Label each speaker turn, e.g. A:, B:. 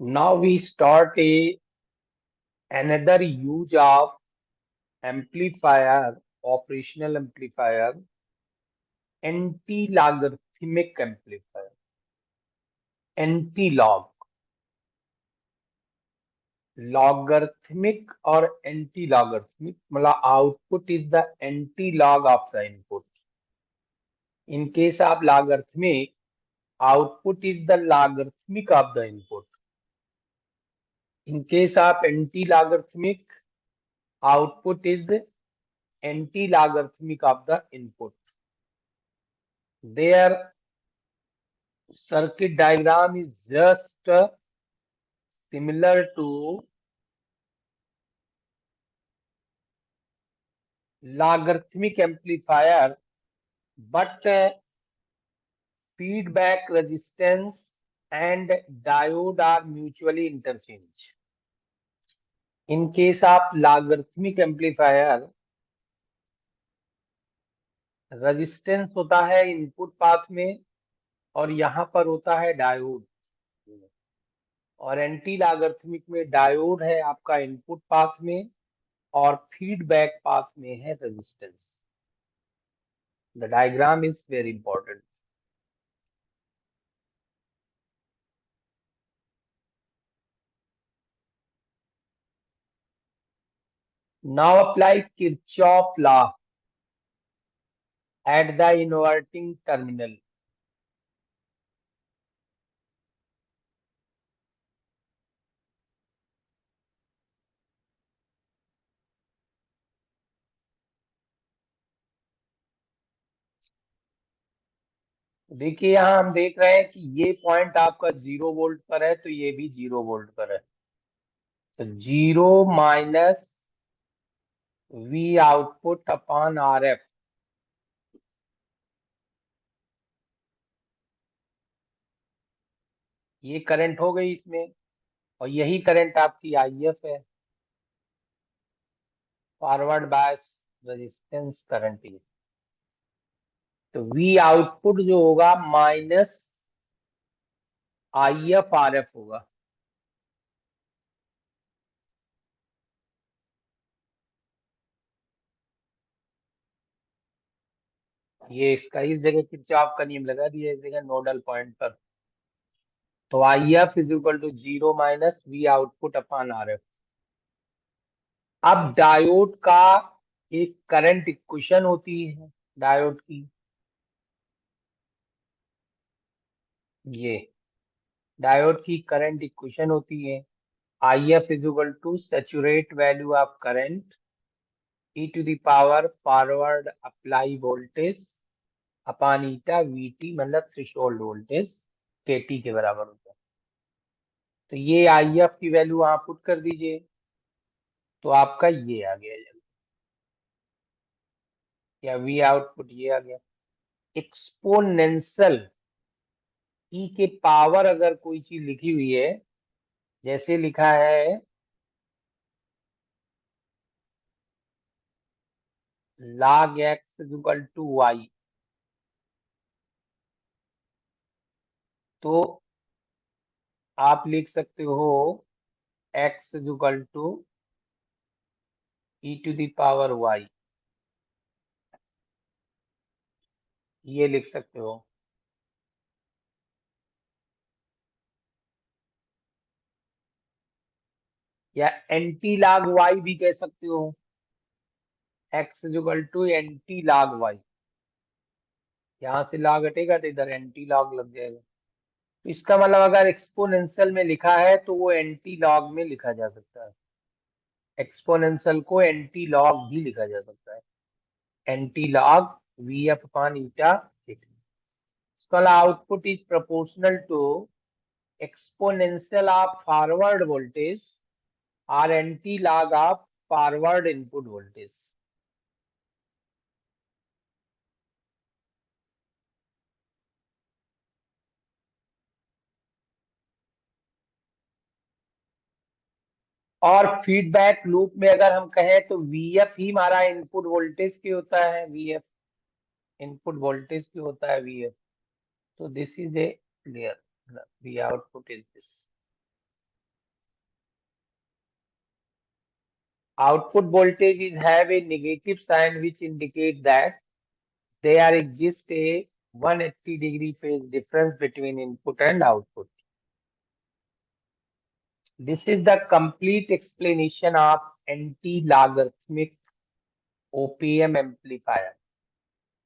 A: Now we start another use of amplifier, operational amplifier, anti-logarithmic amplifier, anti-log, logarithmic or anti-logarithmic, मतलब output is the anti-log of the input. In case of logarithmic, output is the logarithmic of the input. In case of anti-logarithmic, output is anti-logarithmic of the input. Their circuit diagram is just similar to logarithmic amplifier, but feedback resistance and diode are mutually interchanged. In case of logarithmic amplifier, resistance होता है input path में और यहाँ पर होता है diode, और anti logarithmic में डायोड है आपका इनपुट पाथ में और फीडबैक पाथ में है resistance. The diagram is very important. Now apply Kirchhoff law at the inverting terminal. देखिए यहाँ हम देख रहे हैं कि ये पॉइंट आपका 0 वोल्ट पर है तो ये भी 0 वोल्ट पर है. तो 0 minus V output upon RF. ये करंट हो गई इसमें और यही करंट आपकी IF है, फॉरवर्ड बायस रेजिस्टेंस करंट. ये तो V आउटपुट जो होगा माइनस IF RF होगा. ये इसका इस जगह किरचॉफ का नियम लगा दिया इस जगह नोडल पॉइंट पर. तो IF is equal to 0 minus V output upon RF. अब डायोड का एक करंट इक्वेशन होती है डायोड की, ये डायोड की करंट इक्वेशन होती है IF is equal to saturate value of current e to the power forward apply voltage upon eta VT, मतलब थ्रेशोल्ड वोल्टेज KT के बराबर होता है. तो ये IF की वैल्यू वहां पुट कर दीजिए तो आपका ये आ गया, या V आउटपुट ये आ गया. एक्सपोनेंशियल E के पावर अगर कोई चीज लिखी हुई है, जैसे लिखा है log x is equal to y, तो आप लिख सकते हो x is equal to e to the power y, ये लिख सकते हो. या एंटी log y भी कह सकते हो, x is equal to anti log y. यहाँ से log हटेगा तो इधर एंटी log लग जाएगा. इसका मतलब अगर एक्सपोनेंशियल में लिखा है तो वो एंटी लॉग में लिखा जा सकता है. एक्सपोनेंशियल को एंटी लॉग भी लिखा जा सकता है, anti log V upon eta. इसका output is proportional to exponential of forward voltage और anti log of forward input voltage. और फीडबैक लूप में अगर हम कहें तो VF ही हमारा इनपुट वोल्टेज की होता है, VF इनपुट वोल्टेज की होता है VF. तो this is a clear, V output is this. Output voltage is have a negative sign which indicate that there exists a 180-degree phase difference between input and output. This is the complete explanation of anti-logarithmic OPM amplifier.